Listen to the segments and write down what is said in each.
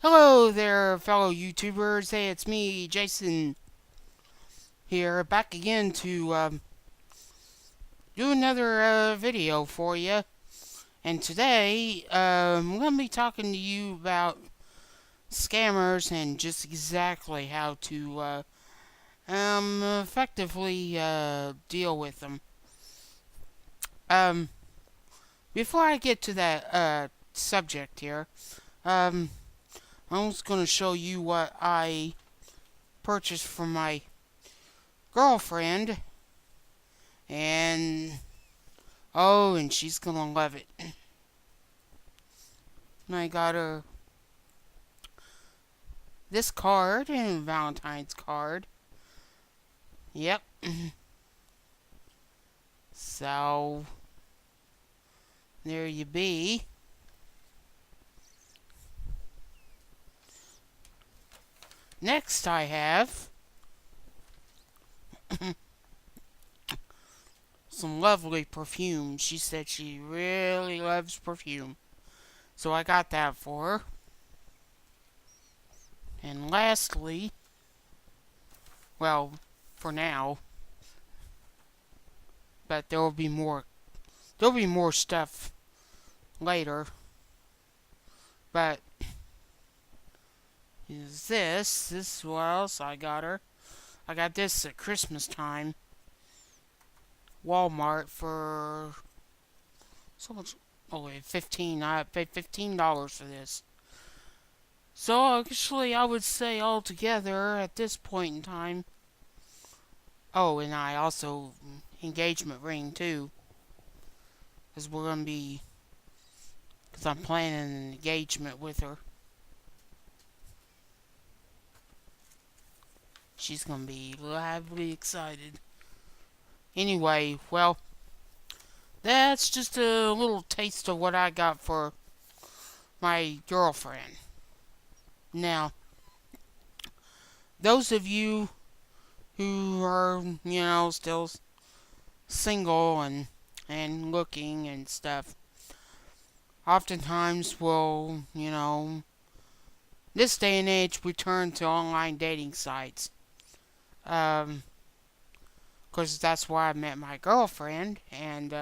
Hello there, fellow YouTubers. Hey, it's me, Jason, here, back again to do another video for you. And today, I'm going to be talking to you about scammers and just exactly how to effectively deal with them. Um, Before I get to that subject here, um, I'm just going to show you what I purchased from my girlfriend. And oh, and she's gonna love it. I got her this card and Valentine's card. Yep. So there you be. Next I have some lovely perfume. She said she really loves perfume. So I got that for her. And lastly, well, for now, but there'll be more stuff later. But is this is what else I got her. I got this at Christmas time. Walmart for so much. Oh wait, 15. I paid $15 for this. So actually, I would say altogether at this point in time. Oh, and I also engagement ring too, because we're gonna be, because I'm planning an engagement with her. She's gonna be lively excited. Anyway, well, that's just a little taste of what I got for my girlfriend. Now, those of you who are, still single and looking and stuff, oftentimes will, this day and age we turn to online dating sites. Because that's where I met my girlfriend, and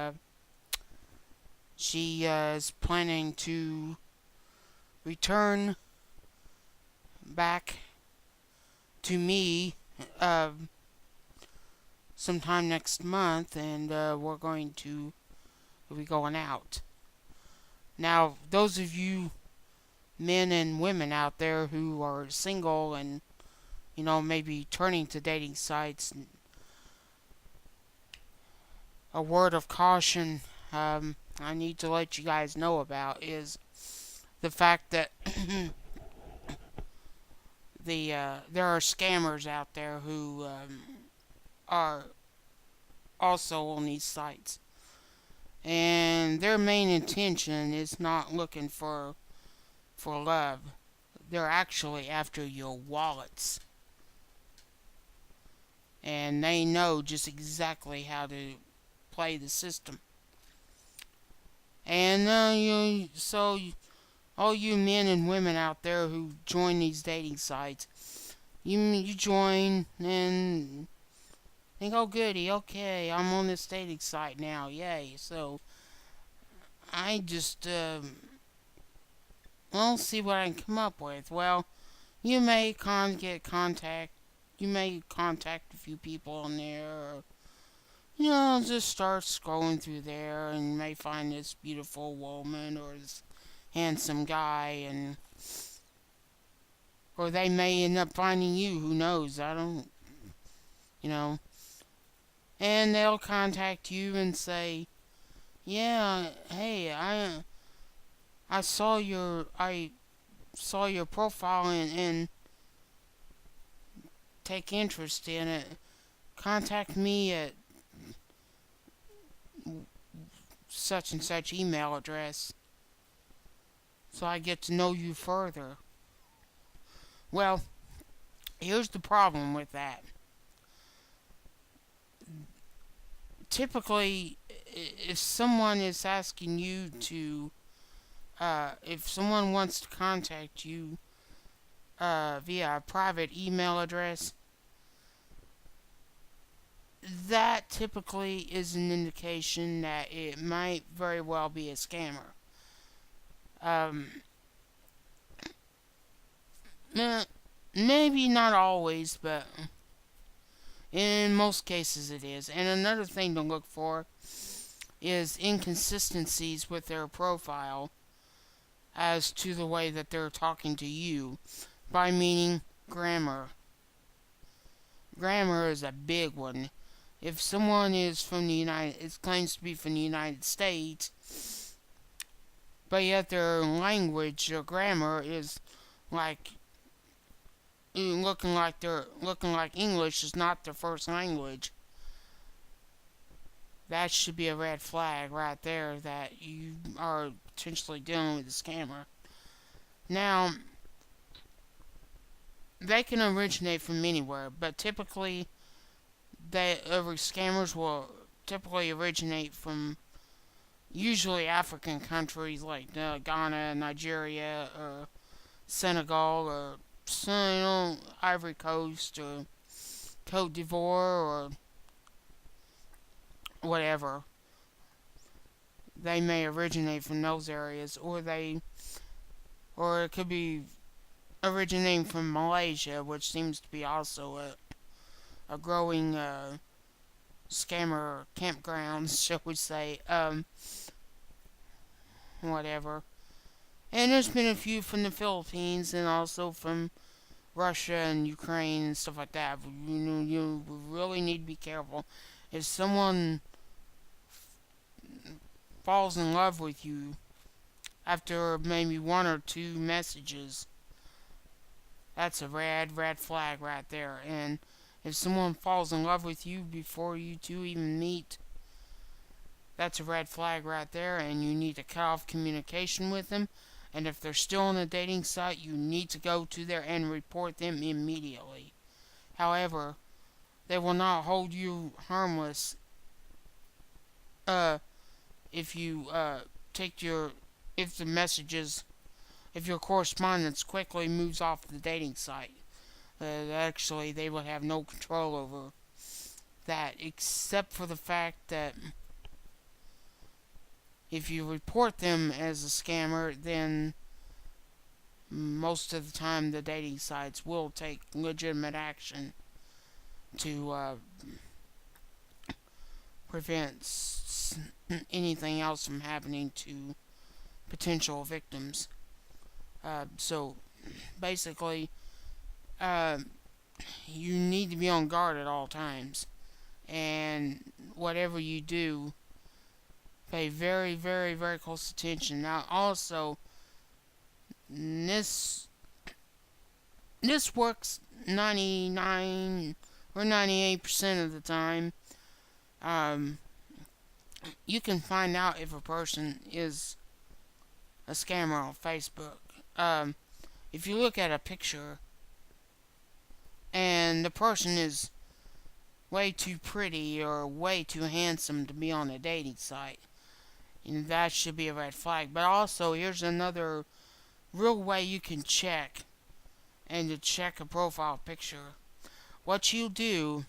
she is planning to return back to me sometime next month, and we're going to be going out. Now, those of you men and women out there who are single and maybe turning to dating sites, a word of caution I need to let you guys know about is the fact that there are scammers out there who are also on these sites, and their main intention is not looking for love. They're actually after your wallets, and they know just exactly how to play the system. And all you men and women out there who join these dating sites, you join and think, oh goody, okay, I'm on this dating site now, yay. So I just well, see what I can come up with. Well, you may you may contact a few people on there, or just start scrolling through there, and you may find this beautiful woman or this handsome guy, and or they may end up finding you. Who knows? I don't, you know. And they'll contact you and say, "Yeah, hey, I saw your profile and take interest in it. Contact me at such and such email address so I get to know you further." Well, here's the problem with that. Typically, if someone is asking you to, if someone wants to contact you, via a private email address, that typically is an indication that it might very well be a scammer. Um, eh, Maybe not always, but in most cases it is. And another thing to look for is inconsistencies with their profile as to the way that they're talking to you, by meaning grammar. Grammar is a big one. If someone is from the United, it claims to be from the United States, but yet their language or grammar is like looking like English is not their first language, that should be a red flag right there that you are potentially dealing with a scammer. Now, they can originate from anywhere, but typically scammers will typically originate from usually African countries like Ghana, Nigeria, or Senegal, or Ivory Coast, or Cote d'Ivoire, or whatever. They may originate from those areas, or it could be originating from Malaysia, which seems to be also a growing scammer campgrounds, shall we say. Whatever. And there's been a few from the Philippines and also from Russia and Ukraine and stuff like that. You really need to be careful. If someone falls in love with you after maybe one or two messages, that's a red flag right there. And if someone falls in love with you before you two even meet, that's a red flag right there, and you need to cut off communication with them. And if they're still on a dating site, you need to go to there and report them immediately. However, they will not hold you harmless uh, if you take your if the messages if your correspondence quickly moves off the dating site. Actually, they will have no control over that, except for the fact that if you report them as a scammer, then most of the time the dating sites will take legitimate action to prevent anything else from happening to potential victims. So basically, uh, you need to be on guard at all times, and whatever you do, pay very close attention. Now, also, this this works 99 or 98% of the time. Um, you can find out if a person is a scammer on Facebook. Um, if you look at a picture and the person is way too pretty or way too handsome to be on a dating site, and that should be a red flag. But also, here's another real way you can check and to check a profile picture. What you do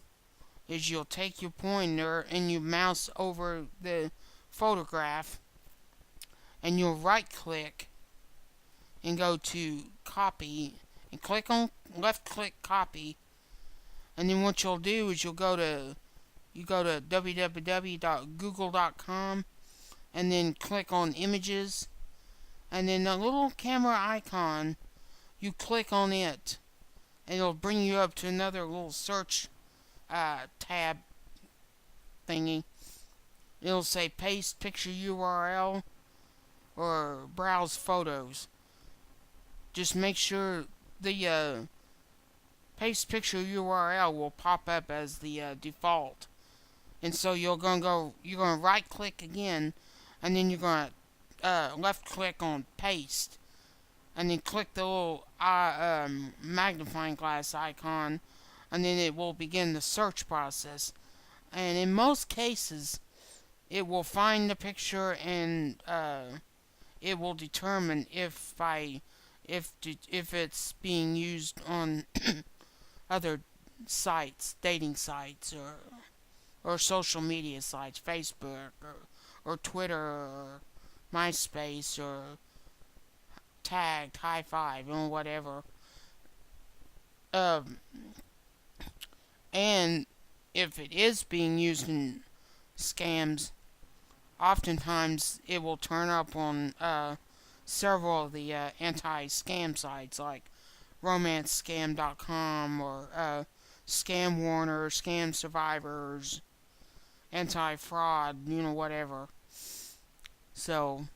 is you'll take your pointer and you mouse over the photograph and you'll right click and go to copy and click on left click copy, and then what you'll do is you go to www.google.com and then click on images, and then the little camera icon, you click on it and it'll bring you up to another little search tab thingy. It'll say paste picture URL or browse photos. Just make sure the paste picture URL will pop up as the default. And so you're gonna right click again, and then you're gonna left click on paste, and then click the little magnifying glass icon, and then it will begin the search process. And in most cases, it will find the picture and it will determine if by if it's being used on other sites, dating sites, or social media sites, Facebook or Twitter or MySpace or Tagged, High Five, or whatever. Um, and if it is being used in scams, oftentimes it will turn up on several of the anti-scam sites like romancescam.com or Scam Warner, Scam Survivors, Anti-Fraud, whatever. So,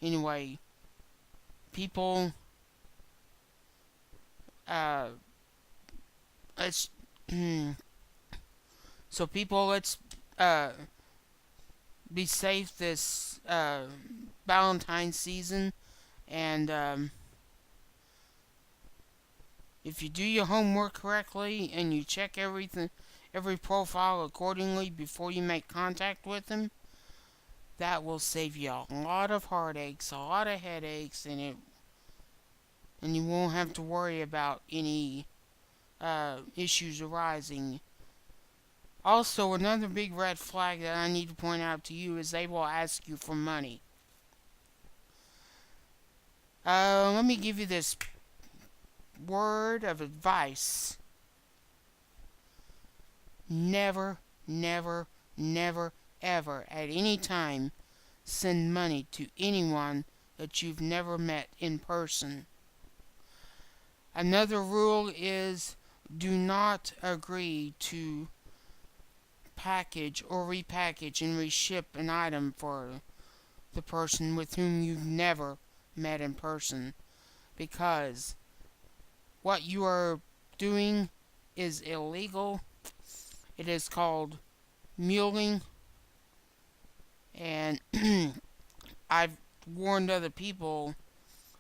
anyway, people, uh, let's, so people, let's, uh, be safe this, Valentine's season, and, if you do your homework correctly and you check every profile accordingly before you make contact with them, that will save you a lot of heartaches, a lot of headaches, and you won't have to worry about any issues arising. Also, another big red flag that I need to point out to you is they will ask you for money. Let me give you this word of advice. Never, never, never, ever, at any time, send money to anyone that you've never met in person. Another rule is do not agree to package or repackage and reship an item for the person with whom you've never met in person, because what you are doing is illegal. It is called muling, and I've warned other people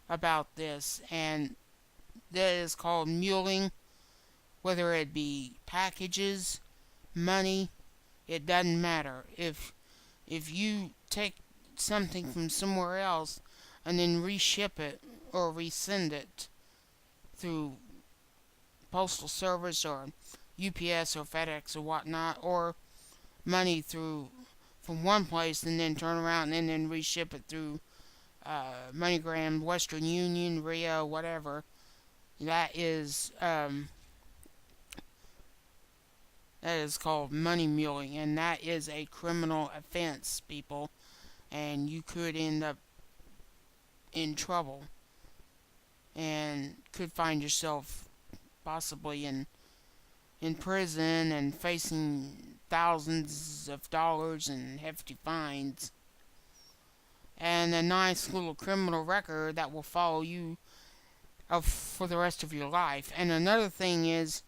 about this, and that is called muling, whether it be packages, money, it doesn't matter. If you take something from somewhere else and then reship it or resend it through postal service or UPS or FedEx or whatnot, or money through from one place and then turn around and then reship it through MoneyGram, Western Union, Rio, whatever. That is called money muling, and that is a criminal offense, people, and you could end up in trouble and could find yourself possibly in prison and facing thousands of dollars and hefty fines and a nice little criminal record that will follow you for the rest of your life. And another thing is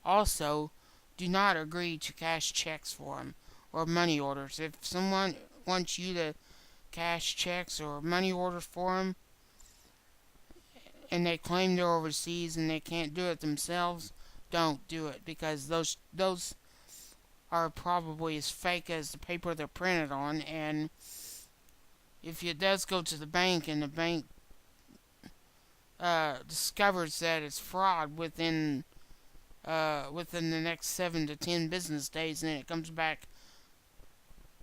also do not agree to cash checks for them or money orders. If someone wants you to cash checks or money orders for them and they claim they're overseas and they can't do it themselves, don't do it, because those are probably as fake as the paper they're printed on. And if it does go to the bank and the bank discovers that it's fraud within the next 7 to 10 business days, and then it comes back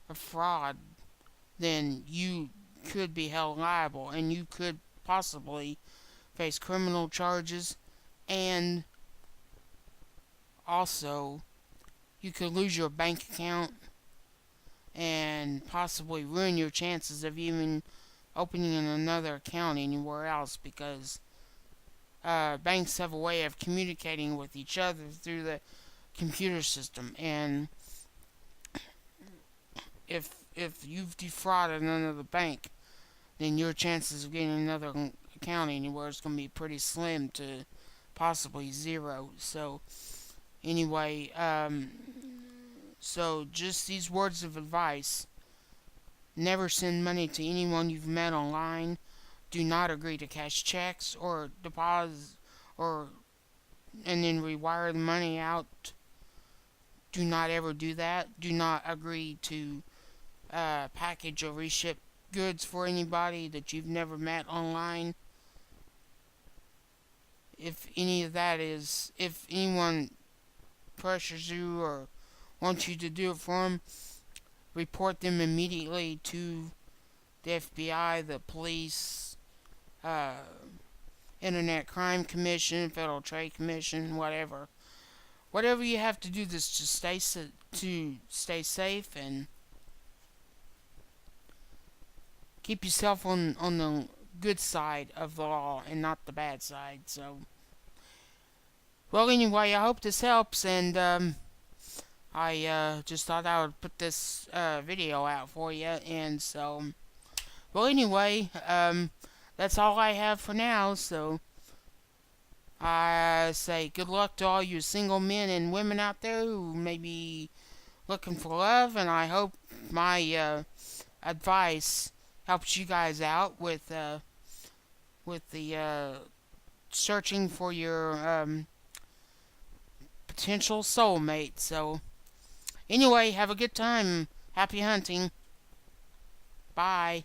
a fraud, then you could be held liable, and you could possibly face criminal charges, and also you could lose your bank account and possibly ruin your chances of even opening another account anywhere else, because banks have a way of communicating with each other through the computer system, and if you've defrauded another bank, then your chances of getting another account anywhere is going to be pretty slim to possibly zero. So anyway, so just these words of advice: never send money to anyone you've met online. Do not agree to cash checks or deposit or and then rewire the money out. Do not ever do that. Do not agree to package or reship goods for anybody that you've never met online. if any of that is, if anyone pressures you or wants you to do it for them, report them immediately to the FBI, the police, uh, Internet Crime Commission, Federal Trade Commission, whatever. Whatever you have to do this to stay safe and keep yourself on the good side of the law and not the bad side. So, well, anyway, I hope this helps, and I just thought I would put this video out for you, and so, well, anyway, that's all I have for now. So, I say good luck to all you single men and women out there who may be looking for love, and I hope my advice helps you guys out with the searching for your potential soulmate. So, anyway, have a good time. Happy hunting. Bye.